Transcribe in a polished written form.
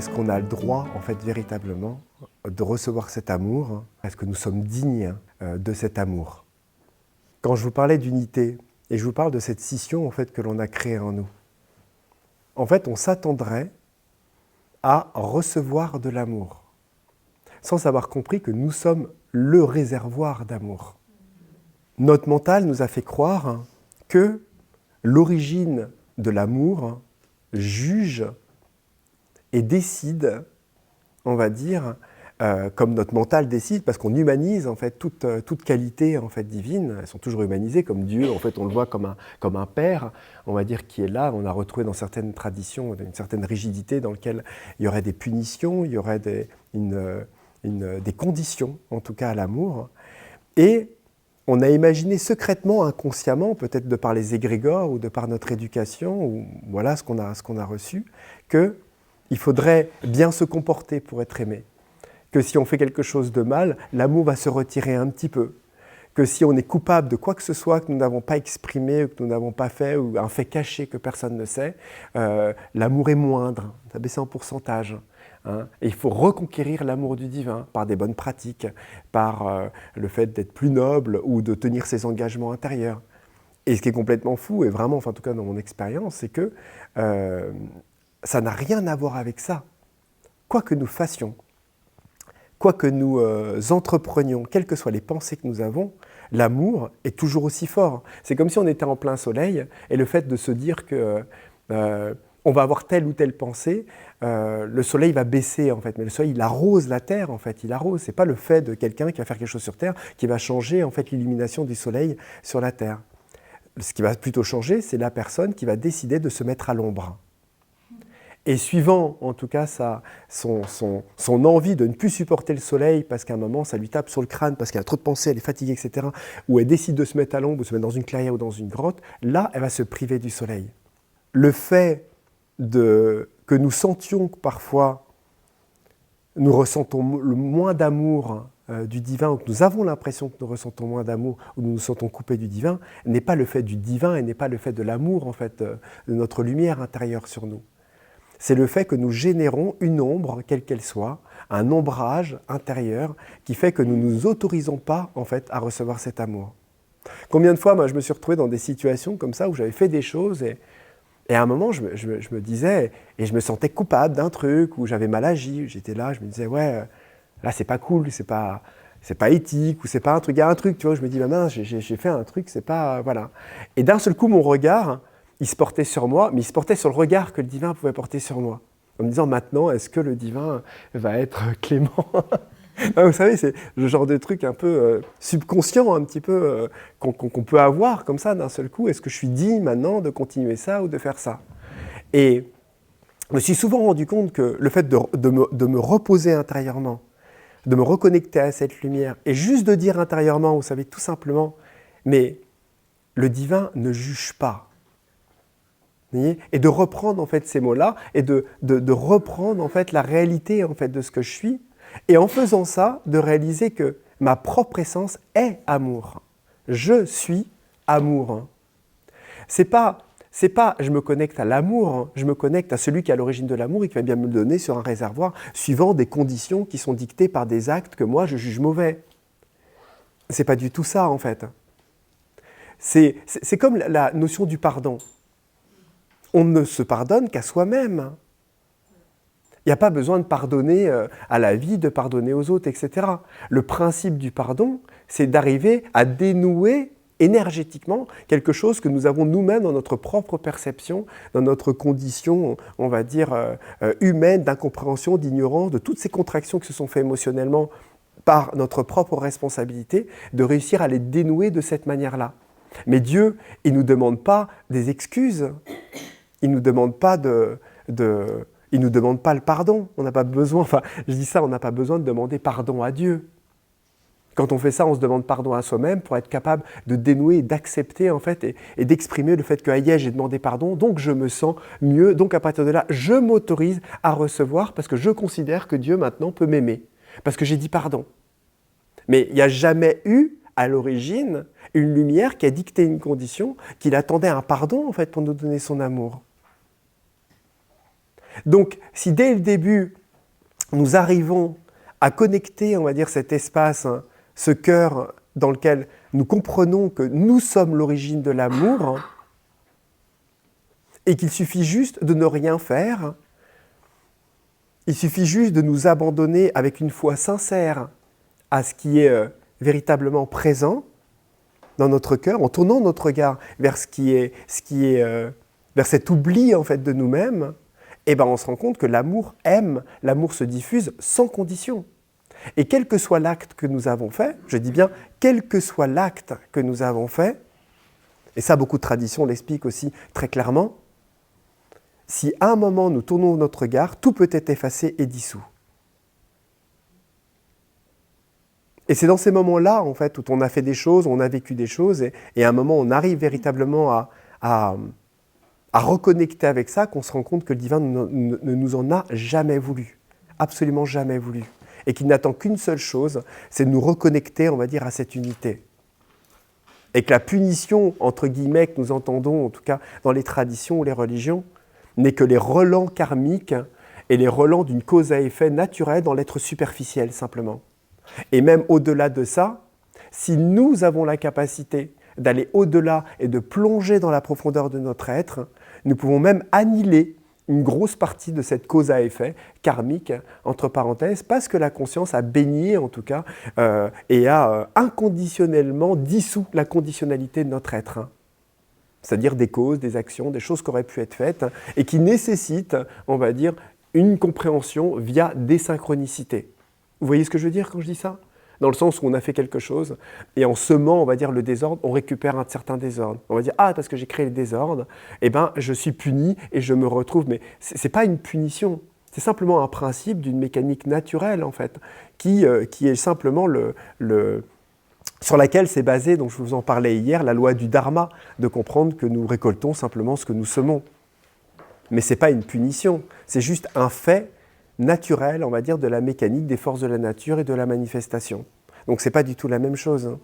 Est-ce qu'on a le droit, en fait, véritablement, de recevoir cet amour? Est-ce que nous sommes dignes de cet amour? Quand je vous parlais d'unité, et je vous parle de cette scission, en fait, que l'on a créée en nous, en fait, on s'attendrait à recevoir de l'amour, sans avoir compris que nous sommes le réservoir d'amour. Notre mental nous a fait croire que l'origine de l'amour juge et décide, on va dire, comme notre mental décide, parce qu'on humanise en fait toute qualité en fait divine. Elles sont toujours humanisées, comme Dieu. En fait, on le voit comme un père, on va dire, qui est là. On a retrouvé dans certaines traditions une certaine rigidité dans laquelle il y aurait des punitions, il y aurait des conditions, en tout cas, à l'amour. Et on a imaginé secrètement, inconsciemment, peut-être de par les égrégores ou de par notre éducation, ou voilà ce qu'on a reçu, qu'il faudrait bien se comporter pour être aimé. Que si on fait quelque chose de mal, l'amour va se retirer un petit peu. Que si on est coupable de quoi que ce soit que nous n'avons pas exprimé, ou que nous n'avons pas fait, ou un fait caché que personne ne sait, l'amour est moindre, ça baisse en pourcentage. Et il faut reconquérir l'amour du divin par des bonnes pratiques, par le fait d'être plus noble ou de tenir ses engagements intérieurs. Et ce qui est complètement fou, et vraiment, enfin, en tout cas dans mon expérience, c'est que ça n'a rien à voir avec ça. Quoi que nous fassions, quoi que nous entreprenions, quelles que soient les pensées que nous avons, l'amour est toujours aussi fort. C'est comme si on était en plein soleil, et le fait de se dire que on va avoir telle ou telle pensée, le soleil va baisser en fait, mais le soleil il arrose la terre en fait, il arrose. C'est pas le fait de quelqu'un qui va faire quelque chose sur terre qui va changer en fait l'illumination du soleil sur la terre. Ce qui va plutôt changer, c'est la personne qui va décider de se mettre à l'ombre. Et suivant, en tout cas, son envie de ne plus supporter le soleil parce qu'à un moment, ça lui tape sur le crâne, parce qu'elle a trop de pensées, elle est fatiguée, etc., ou elle décide de se mettre à l'ombre, ou se mettre dans une clairière ou dans une grotte, là, elle va se priver du soleil. Le fait que nous sentions que parfois, nous ressentons le moins d'amour du divin, ou que nous avons l'impression que nous ressentons moins d'amour, ou nous nous sentons coupés du divin, n'est pas le fait du divin et n'est pas le fait de l'amour, en fait, de notre lumière intérieure sur nous. C'est le fait que nous générons une ombre, quelle qu'elle soit, un ombrage intérieur qui fait que nous ne nous autorisons pas en fait, à recevoir cet amour. Combien de fois moi, je me suis retrouvé dans des situations comme ça où j'avais fait des choses et à un moment je me disais, et je me sentais coupable d'un truc, où j'avais mal agi, j'étais là, je me disais ouais, là c'est pas cool, c'est pas éthique, ou c'est pas un truc, il y a un truc, tu vois, je me dis mince, j'ai fait un truc, c'est pas, voilà. Et d'un seul coup mon regard, il se portait sur moi, mais il se portait sur le regard que le divin pouvait porter sur moi. En me disant, maintenant, est-ce que le divin va être clément? Vous savez, c'est le genre de truc un peu subconscient, un petit peu, qu'on peut avoir comme ça d'un seul coup. Est-ce que je suis digne maintenant de continuer ça ou de faire ça? Et je me suis souvent rendu compte que le fait de me reposer intérieurement, de me reconnecter à cette lumière, et juste de dire intérieurement, vous savez, tout simplement, mais le divin ne juge pas. Et de reprendre en fait ces mots-là et de reprendre en fait la réalité en fait de ce que je suis, et en faisant ça, de réaliser que ma propre essence est amour. Je suis amour. C'est pas je me connecte à l'amour, je me connecte à celui qui est à l'origine de l'amour et qui va bien me le donner sur un réservoir suivant des conditions qui sont dictées par des actes que moi je juge mauvais. C'est pas du tout ça en fait. C'est comme la notion du pardon. On ne se pardonne qu'à soi-même. Il n'y a pas besoin de pardonner à la vie, de pardonner aux autres, etc. Le principe du pardon, c'est d'arriver à dénouer énergétiquement quelque chose que nous avons nous-mêmes dans notre propre perception, dans notre condition, on va dire, humaine, d'incompréhension, d'ignorance, de toutes ces contractions qui se sont faites émotionnellement par notre propre responsabilité, de réussir à les dénouer de cette manière-là. Mais Dieu, il ne nous demande pas des excuses, il ne nous demande pas il nous demande pas le pardon. On n'a pas besoin, enfin, je dis ça, on n'a pas besoin de demander pardon à Dieu. Quand on fait ça, on se demande pardon à soi-même pour être capable de dénouer et d'accepter en fait et d'exprimer le fait que hier j'ai demandé pardon, donc je me sens mieux, donc à partir de là, je m'autorise à recevoir parce que je considère que Dieu maintenant peut m'aimer, parce que j'ai dit pardon. Mais il n'y a jamais eu à l'origine une lumière qui a dicté une condition, qu'il attendait un pardon en fait pour nous donner son amour. Donc si dès le début nous arrivons à connecter, on va dire, cet espace, hein, ce cœur dans lequel nous comprenons que nous sommes l'origine de l'amour et qu'il suffit juste de ne rien faire, il suffit juste de nous abandonner avec une foi sincère à ce qui est véritablement présent dans notre cœur, en tournant notre regard vers vers cet oubli en fait de nous-mêmes, et ben on se rend compte que l'amour aime, l'amour se diffuse sans condition. Et quel que soit l'acte que nous avons fait, je dis bien quel que soit l'acte que nous avons fait, et ça beaucoup de traditions l'expliquent aussi très clairement, si à un moment nous tournons notre regard, tout peut être effacé et dissous. Et c'est dans ces moments-là, en fait, où on a fait des choses, on a vécu des choses, et à un moment on arrive véritablement à reconnecter avec ça, qu'on se rend compte que le divin ne nous en a jamais voulu, absolument jamais voulu. Et qu'il n'attend qu'une seule chose, c'est de nous reconnecter, on va dire, à cette unité. Et que la punition, entre guillemets, que nous entendons, en tout cas dans les traditions ou les religions, n'est que les relents karmiques et les relents d'une cause à effet naturelle dans l'être superficiel, simplement. Et même au-delà de ça, si nous avons la capacité d'aller au-delà et de plonger dans la profondeur de notre être, nous pouvons même annihiler une grosse partie de cette cause à effet karmique, entre parenthèses, parce que la conscience a baigné, en tout cas, et a inconditionnellement dissous la conditionnalité de notre être. Hein. C'est-à-dire des causes, des actions, des choses qui auraient pu être faites, et qui nécessitent, on va dire, une compréhension via des synchronicités. Vous voyez ce que je veux dire quand je dis ça ? Dans le sens où on a fait quelque chose, et en semant, on va dire, le désordre, on récupère un certain désordre. On va dire, ah, parce que j'ai créé le désordre, eh ben, je suis puni et je me retrouve. Mais ce n'est pas une punition, c'est simplement un principe d'une mécanique naturelle, en fait, qui est simplement sur laquelle s'est basée, donc je vous en parlais hier, la loi du dharma, de comprendre que nous récoltons simplement ce que nous semons. Mais ce n'est pas une punition, c'est juste un fait naturel, on va dire, de la mécanique des forces de la nature et de la manifestation. Donc ce n'est pas du tout la même chose. Hein.